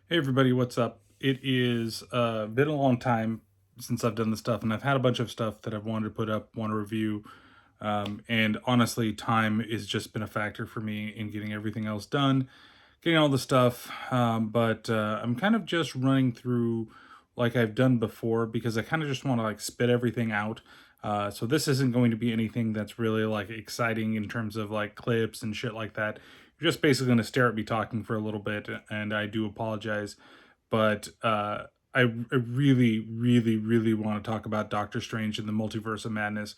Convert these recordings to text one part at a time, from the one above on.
Hey everybody, what's up? It is been a long time since I've done this stuff, and I've had a bunch of stuff that I've wanted to put up, want to review, and honestly, time has just been a factor for me in getting everything else done, getting all the stuff. But I'm kind of just running through like I've done before because I kind of just want to like spit everything out. So this isn't going to be anything that's really like exciting in terms of like clips and shit like that. You're just basically going to stare at me talking for a little bit, and I do apologize, but I really, really, really want to talk about Doctor Strange and the Multiverse of Madness,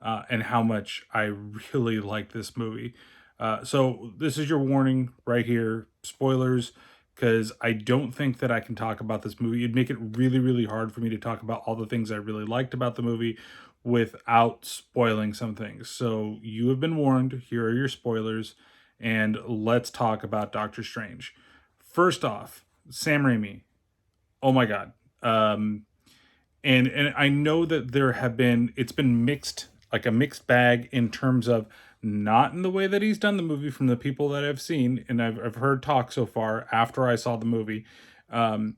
and how much I really like this movie. So this is your warning right here, spoilers, because I don't think that I can talk about this movie. It'd make it really, really hard for me to talk about all the things I really liked about the movie without spoiling some things. So you have been warned. Here are your spoilers, and let's talk about Doctor Strange. First off, Sam Raimi. Oh my god. Um, and I know that it's been mixed, like a mixed bag in terms of not in the way that he's done the movie from the people that I've seen and I've heard talk so far after I saw the movie. Um,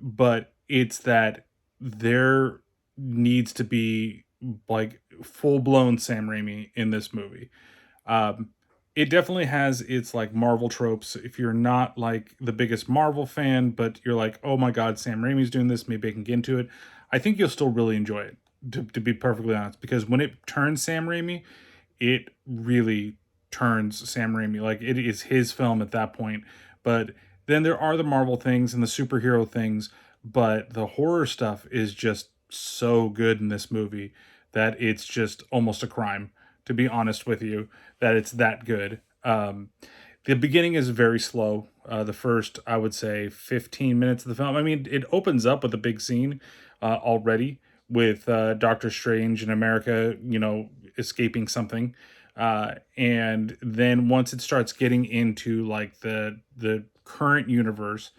but it's that there needs to be like full blown Sam Raimi in this movie. Um, it definitely has its like Marvel tropes. If you're not like the biggest Marvel fan, but you're like, oh my god, Sam Raimi's doing this, maybe I can get into it. I think you'll still really enjoy it, to be perfectly honest, because when it turns Sam Raimi, it really turns Sam Raimi. Like it is his film at that point. But then there are the Marvel things and the superhero things, but the horror stuff is just so good in this movie that it's just almost a crime, to be honest with you, that it's that good. The beginning is very slow. The first, I would say, 15 minutes of the film. I mean, it opens up with a big scene already with Doctor Strange in America, escaping something. And then once it starts getting into like the current universe,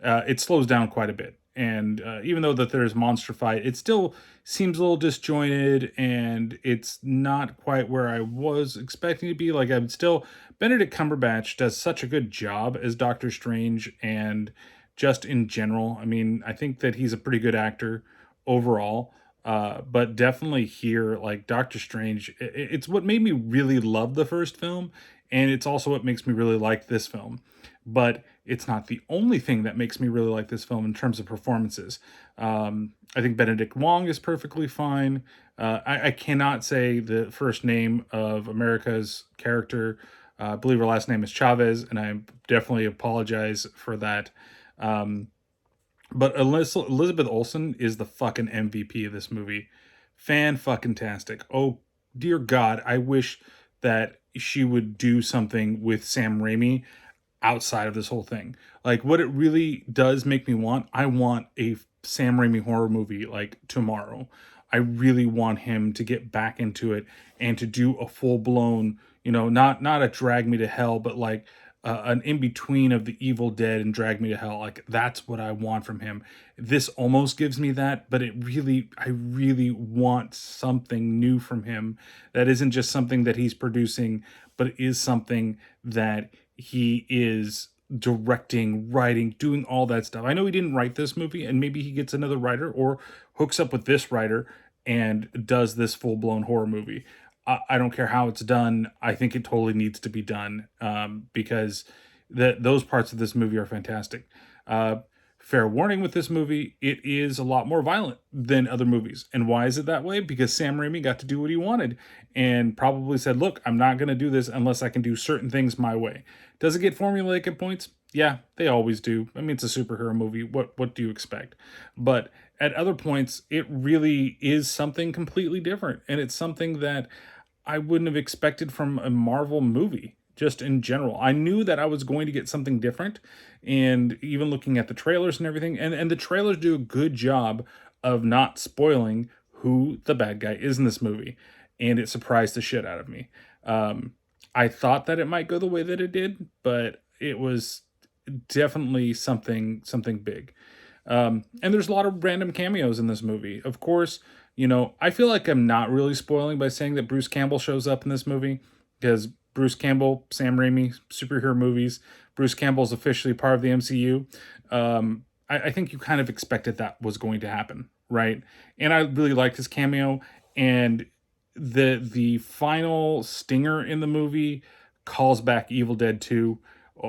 it slows down quite a bit. And even though that there's monster fight, it still seems a little disjointed, and it's not quite where I was expecting to be. Like I'm still Benedict Cumberbatch does such a good job as Doctor Strange, and just in general, I mean, I think that he's a pretty good actor overall. But definitely here, like Doctor Strange, it's what made me really love the first film, and it's also what makes me really like this film. But it's not the only thing that makes me really like this film in terms of performances. I think Benedict Wong is perfectly fine. I cannot say the first name of America's character. I believe her last name is Chavez, and I definitely apologize for that. Um, but Elizabeth Olsen is the fucking MVP of this movie. Fan fucking tastic. Oh dear God, I wish that she would do something with Sam Raimi outside of this whole thing. Like what it really does make me want, I want a Sam Raimi horror movie like tomorrow. I really want him to get back into it and to do a full blown, not a Drag Me to Hell, but like an in between of the Evil Dead and Drag Me to Hell. Like that's what I want from him. This almost gives me that, but I really want something new from him that isn't just something that he's producing, but is something that he is directing, writing, doing all that stuff. I know he didn't write this movie, and maybe he gets another writer or hooks up with this writer and does this full blown horror movie. I don't care how it's done. I think it totally needs to be done, because those parts of this movie are fantastic. Uh, Fair warning with this movie, it is a lot more violent than other movies. And why is it that way? Because Sam Raimi got to do what he wanted and probably said, look, I'm not going to do this unless I can do certain things my way. Does it get formulaic at points? Yeah, they always do. I mean, it's a superhero movie. What do you expect? But at other points, it really is something completely different. And it's something that I wouldn't have expected from a Marvel movie, just in general. I knew that I was going to get something different, and even looking at the trailers and everything, and the trailers do a good job of not spoiling who the bad guy is in this movie, and it surprised the shit out of me. Um, I thought that it might go the way that it did, but it was definitely something big. And there's a lot of random cameos in this movie. Of course, I feel like I'm not really spoiling by saying that Bruce Campbell shows up in this movie because Bruce Campbell, Sam Raimi, superhero movies, Bruce Campbell's officially part of the MCU, I think you kind of expected that was going to happen, right? And I really liked his cameo, and the final stinger in the movie calls back Evil Dead 2,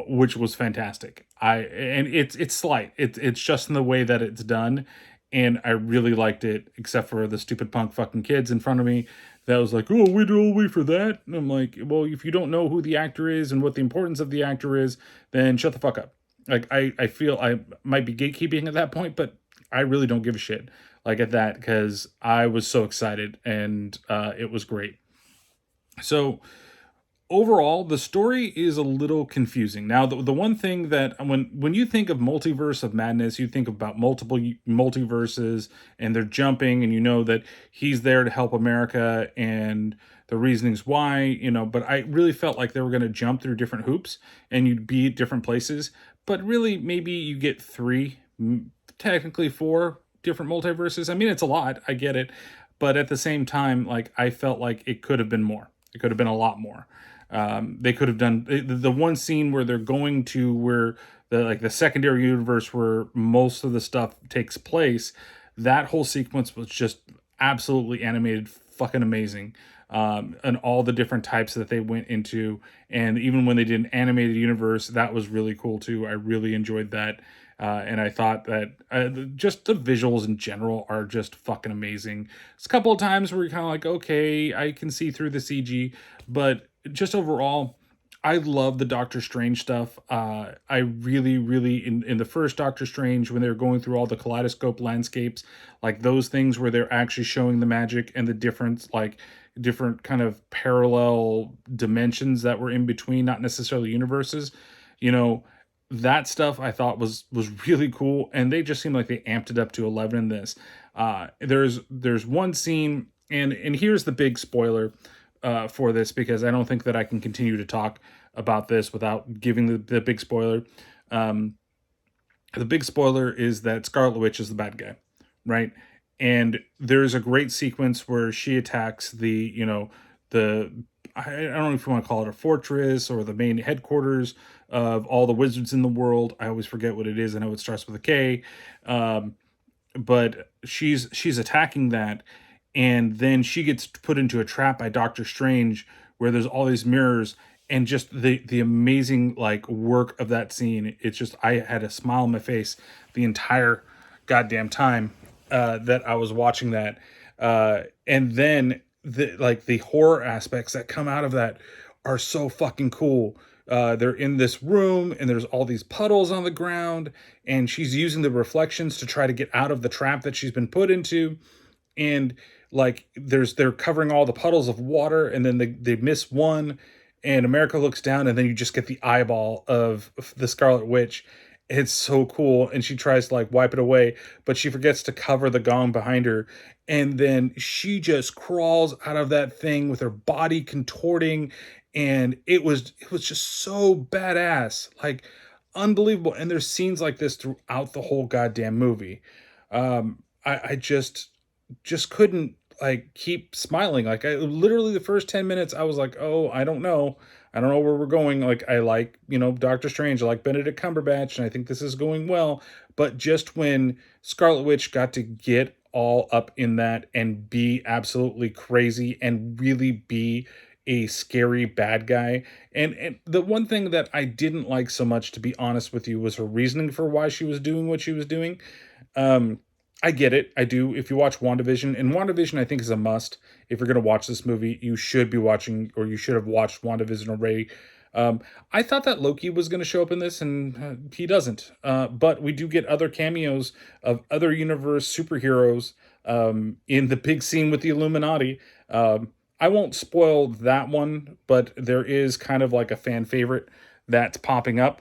which was fantastic. And it's slight. It's just in the way that it's done, and I really liked it, except for the stupid punk fucking kids in front of me that was like, "Oh, we'd all wait for that." And I'm like, "Well, if you don't know who the actor is and what the importance of the actor is, then shut the fuck up." Like I feel I might be gatekeeping at that point, but I really don't give a shit like at that, because I was so excited, and it was great. So overall, the story is a little confusing. Now, the one thing that when you think of Multiverse of Madness, you think about multiple multiverses, and they're jumping, and you know that he's there to help America, and the reasonings why, but I really felt like they were going to jump through different hoops, and you'd be at different places. But really, maybe you get three, technically four different multiverses. I mean, it's a lot. I get it. But at the same time, like, I felt like it could have been more. It could have been a lot more. They could have done the one scene where they're going to where the secondary universe where most of the stuff takes place. That whole sequence was just absolutely animated, fucking amazing. And all the different types that they went into, and even when they did an animated universe, that was really cool too. I really enjoyed that. And I thought that just the visuals in general are just fucking amazing. It's a couple of times where you're kind of like, okay, I can see through the CG, but just overall, I love the Doctor Strange stuff. I really, really, in the first Doctor Strange, when they were going through all the kaleidoscope landscapes, like those things where they're actually showing the magic and the different, like, different kind of parallel dimensions that were in between, not necessarily universes, you know, that stuff I thought was really cool, and they just seem like they amped it up to 11 in this. There's one scene, and here's the big spoiler for this, because I don't think that I can continue to talk about this without giving the big spoiler. The big spoiler is that Scarlet Witch is the bad guy, right? And there's a great sequence where she attacks the I don't know if you want to call it a fortress or the main headquarters of all the wizards in the world. I always forget what it is. I know it starts with a K. But she's attacking that, and then she gets put into a trap by Doctor Strange, where there's all these mirrors, and just the amazing like work of that scene. It's just, I had a smile on my face the entire goddamn time that I was watching that. And then the horror aspects that come out of that are so fucking cool. They're in this room, and there's all these puddles on the ground, and she's using the reflections to try to get out of the trap that she's been put into. And like they're covering all the puddles of water, and then they miss one, and America looks down, and then you just get the eyeball of the Scarlet Witch. It's so cool, and she tries to like wipe it away, but she forgets to cover the gong behind her, and then she just crawls out of that thing with her body contorting, and it was just so badass, like unbelievable. And there's scenes like this throughout the whole goddamn movie. I just couldn't like keep smiling. Like, I literally, the first 10 minutes I was like, oh, I don't know where we're going. Like, I like, Doctor Strange, I like Benedict Cumberbatch, and I think this is going well. But just when Scarlet Witch got to get all up in that and be absolutely crazy and really be a scary bad guy. And the one thing that I didn't like so much, to be honest with you, was her reasoning for why she was doing what she was doing. I get it. I do. If you watch WandaVision, and WandaVision I think is a must. If you're going to watch this movie, you should be watching, or you should have watched WandaVision already. I thought that Loki was going to show up in this, and he doesn't. But we do get other cameos of other universe superheroes in the big scene with the Illuminati. I won't spoil that one, but there is kind of like a fan favorite that's popping up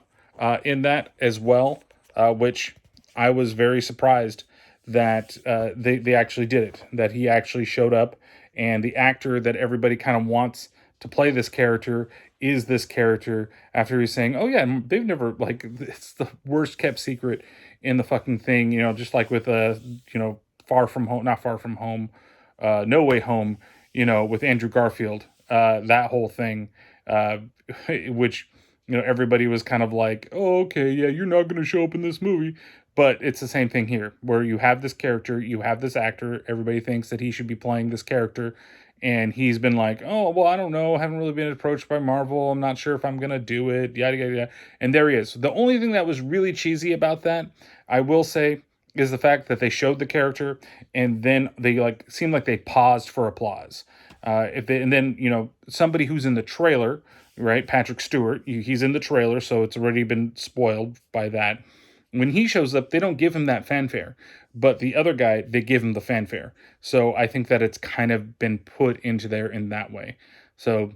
in that as well, which I was very surprised that they actually did it, that he actually showed up, and the actor that everybody kind of wants to play this character is this character, after he's saying, oh yeah, they've never, like, it's the worst kept secret in the fucking thing, just like with Far From Home, not Far From Home, No Way Home, with Andrew Garfield, that whole thing, which everybody was kind of like, oh, okay, yeah, you're not going to show up in this movie. But it's the same thing here, where you have this character, you have this actor, everybody thinks that he should be playing this character. And he's been like, oh, well, I don't know. I haven't really been approached by Marvel. I'm not sure if I'm going to do it. Yada, yada, yada. And there he is. The only thing that was really cheesy about that, I will say, is the fact that they showed the character and then they like seemed like they paused for applause. If they, and then, somebody who's in the trailer, right? Patrick Stewart, he's in the trailer, so it's already been spoiled by that. When he shows up, they don't give him that fanfare, but the other guy, they give him the fanfare. So I think that it's kind of been put into there in that way. So,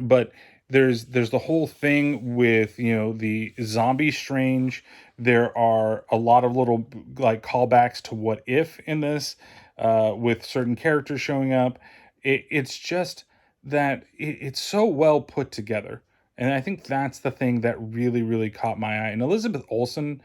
but there's the whole thing with the zombie Strange. There are a lot of little like callbacks to What If in this, with certain characters showing up. It's just that it's so well put together, and I think that's the thing that really really caught my eye. And Elizabeth Olsen,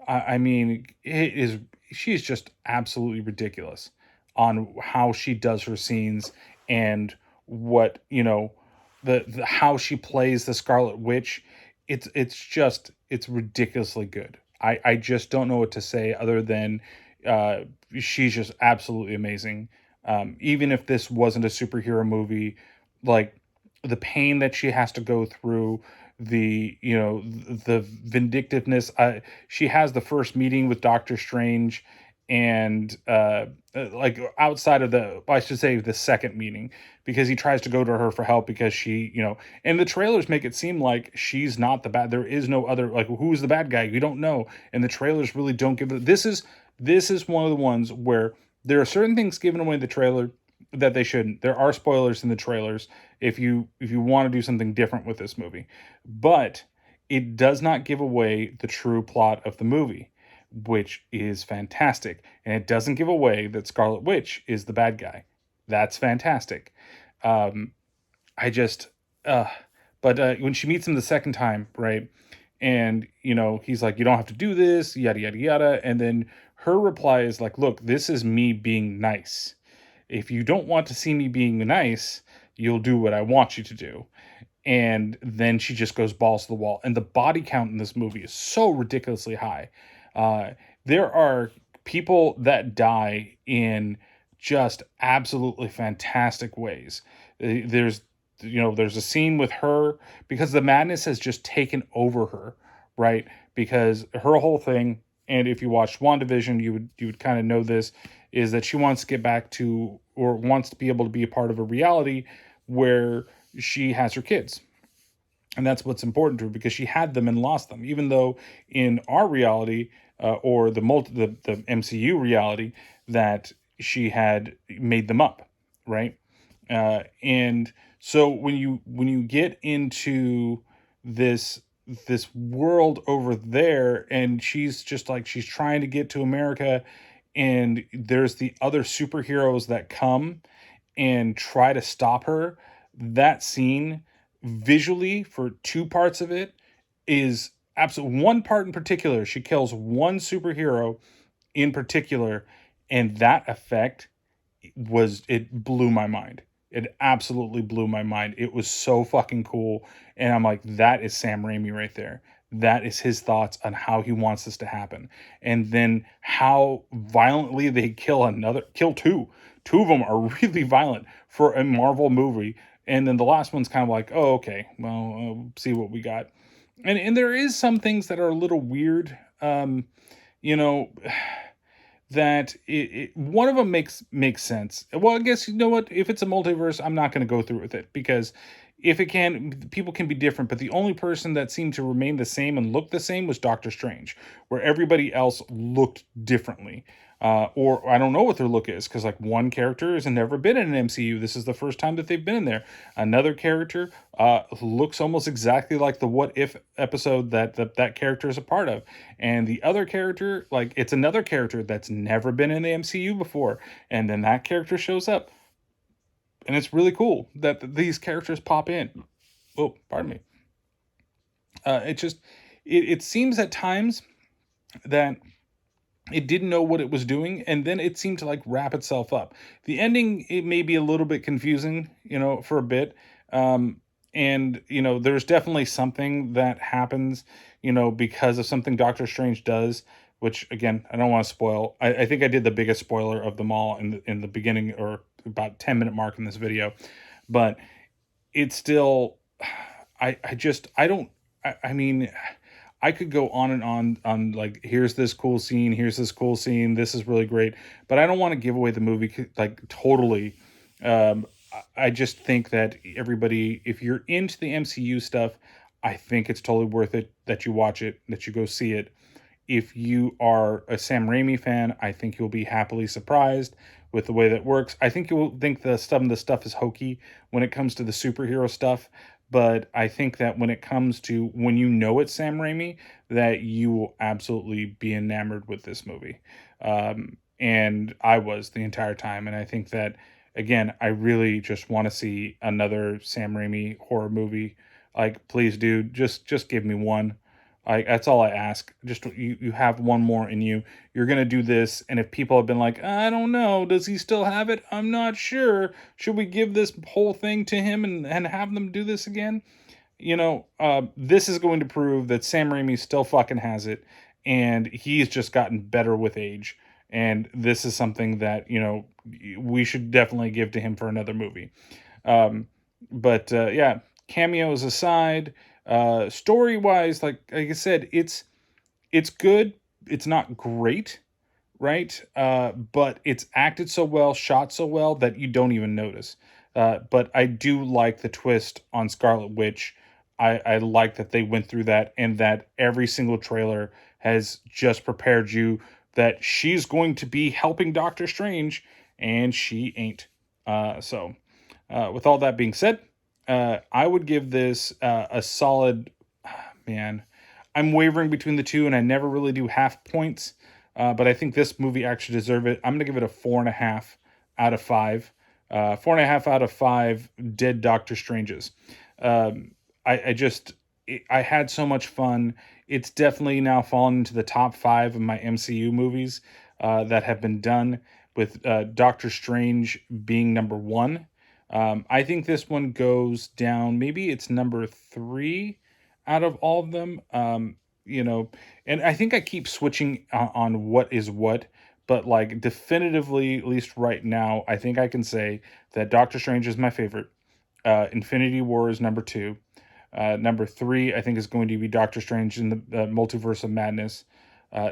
I mean, it is she's just absolutely ridiculous on how she does her scenes and what the how she plays the Scarlet Witch. It's ridiculously good. I just don't know what to say other than uh, she's just absolutely amazing. Even if this wasn't a superhero movie, like the pain that she has to go through, the vindictiveness. She has the first meeting with Doctor Strange, and like outside of I should say the second meeting, because he tries to go to her for help because and the trailers make it seem like she's not the bad. There is no other, like, who's the bad guy? You don't know, and the trailers really don't give it. This is one of the ones where there are certain things given away in the trailer that they shouldn't. There are spoilers in the trailers if you want to do something different with this movie, but it does not give away the true plot of the movie, which is fantastic. And it doesn't give away that Scarlet Witch is the bad guy. That's fantastic. Um, I just, but when she meets him the second time, right? And, he's like, you don't have to do this, yada, yada, yada. And then her reply is like, look, this is me being nice. If you don't want to see me being nice, you'll do what I want you to do. And then she just goes balls to the wall. And the body count in this movie is so ridiculously high. Uh, there are people that die in just absolutely fantastic ways. There's there's a scene with her because the madness has just taken over her, right? Because her whole thing, and if you watched WandaVision, you would kind of know this, is that she wants to get back to, or wants to be able to be a part of a reality where she has her kids. And that's what's important to her, because she had them and lost them. Even though in our reality, or the MCU reality, that she had made them up, right? And so when you get into this this world over there, and she's just like, she's trying to get to America, and there's the other superheroes that come and try to stop her. That scene, visually, for two parts of it, is absolute. One part in particular, she kills one superhero in particular, and that effect it blew my mind. It absolutely blew my mind. It was so fucking cool. And I'm like, that is Sam Raimi right there. That is his thoughts on how he wants this to happen. And then how violently they kill two. Two of them are really violent for a Marvel movie. And then the last one's kind of like, oh, okay, well, see what we got. And there is some things that are a little weird. You know, that one of them makes sense. Well, I guess, you know what? If it's a multiverse, I'm not going to go through with it, because if it can, people can be different. But the only person that seemed to remain the same and look the same was Doctor Strange, where everybody else looked differently. Or I don't know what their look is, because like one character has never been in an MCU. This is the first time that they've been in there. Another character looks almost exactly like the What If episode that character is a part of. And the other character, like, it's another character that's never been in the MCU before. And then that character shows up. And it's really cool that these characters pop in. Oh, pardon me. It seems at times that it didn't know what it was doing, and then it seemed to like wrap itself up. The ending, it may be a little bit confusing, for a bit. And there's definitely something that happens, because of something Doctor Strange does, which again, I don't want to spoil. I think I did the biggest spoiler of them all in the beginning, or about 10-minute mark in this video, but it's still, I just, I don't, I mean, I could go on and on like, here's this cool scene, here's this cool scene, this is really great, but I don't want to give away the movie like totally. I just think that everybody, if you're into the MCU stuff, I think it's totally worth it that you watch it, that you go see it. If you are a Sam Raimi fan, I think you'll be happily surprised with the way that works. I think you'll think some of the stuff is hokey when it comes to the superhero stuff, but I think that when it comes to when it's Sam Raimi, that you will absolutely be enamored with this movie. And I was the entire time, and I think that again, I really just want to see another Sam Raimi horror movie. Like, please, dude, just give me one. Like, that's all I ask. Just you have one more in you. You're gonna do this, and if people have been like, I don't know, does he still have it? I'm not sure. Should we give this whole thing to him and have them do this again? This is going to prove that Sam Raimi still fucking has it, and he's just gotten better with age. And this is something that we should definitely give to him for another movie. But yeah, cameos aside, story wise, like I said, it's good. It's not great, right? But it's acted so well, shot so well that you don't even notice. But I do like the twist on Scarlet Witch. I like that they went through that, and that every single trailer has just prepared you that she's going to be helping Doctor Strange, and she ain't. With all that being said, I would give this a solid, man. I'm wavering between the two, and I never really do half points. But I think this movie actually deserves it. I'm gonna give it a 4.5 out of 5. 4.5 out of 5 dead Doctor Stranges. I just I had so much fun. It's definitely now fallen into the top 5 of my MCU movies that have been done, with Doctor Strange being number 1. I think this one goes down. Maybe it's number 3 out of all of them. And I think I keep switching on what is what, but like definitively, at least right now, I think I can say that Doctor Strange is my favorite. Infinity War is number 2. Number 3, I think, is going to be Doctor Strange in the Multiverse of Madness.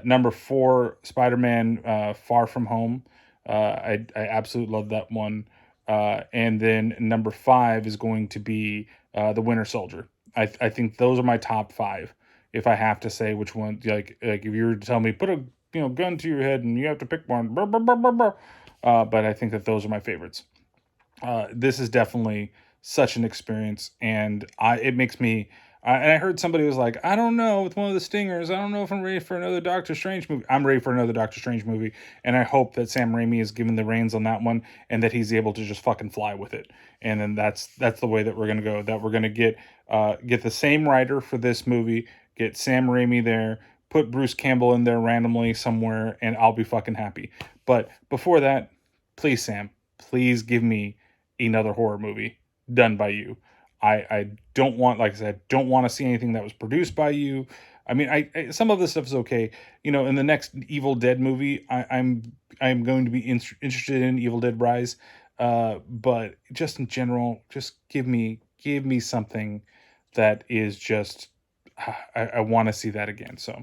Number 4, Spider-Man Far From Home. I absolutely love that one. And then number 5 is going to be The Winter Soldier. I think those are my top 5. If I have to say which one, like if you were to tell me, put a gun to your head and you have to pick one, but I think that those are my favorites. This is definitely such an experience, and it makes me. And I heard somebody was like, I don't know, with one of the stingers, I don't know if I'm ready for another Doctor Strange movie. I'm ready for another Doctor Strange movie, and I hope that Sam Raimi is given the reins on that one, and that he's able to just fucking fly with it. And then that's the way that we're gonna go. That we're gonna get the same writer for this movie, get Sam Raimi there, put Bruce Campbell in there randomly somewhere, and I'll be fucking happy. But before that, please, Sam, please give me another horror movie done by you. I don't want, like I said, don't want to see anything that was produced by you. I mean, I some of this stuff is okay. In the next Evil Dead movie, I'm going to be interested in Evil Dead Rise. But just in general, just give me something that is just, I want to see that again. So,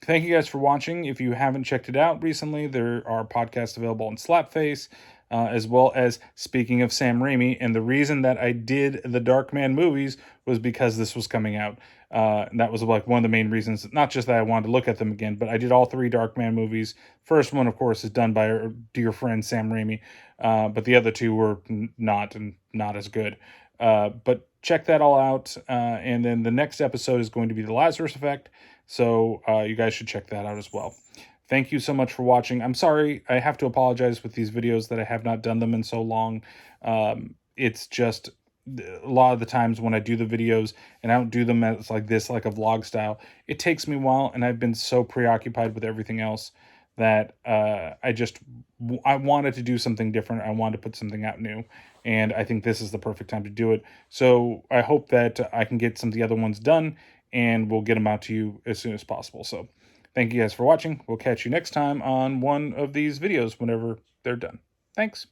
thank you guys for watching. If you haven't checked it out recently, there are podcasts available on Slapface, as well as, speaking of Sam Raimi, and the reason that I did the Darkman movies was because this was coming out. And that was like one of the main reasons, not just that I wanted to look at them again, but I did all 3 Darkman movies. First one, of course, is done by our dear friend Sam Raimi, but the other 2 were not as good. But check that all out. And then the next episode is going to be The Lazarus Effect. So you guys should check that out as well. Thank you so much for watching. I'm sorry, I have to apologize with these videos that I have not done them in so long. It's just a lot of the times when I do the videos and I don't do them as like this, like a vlog style, it takes me a while, and I've been so preoccupied with everything else that I wanted to do something different. I wanted to put something out new, and I think this is the perfect time to do it. So I hope that I can get some of the other ones done, and we'll get them out to you as soon as possible. So thank you guys for watching. We'll catch you next time on one of these videos whenever they're done. Thanks.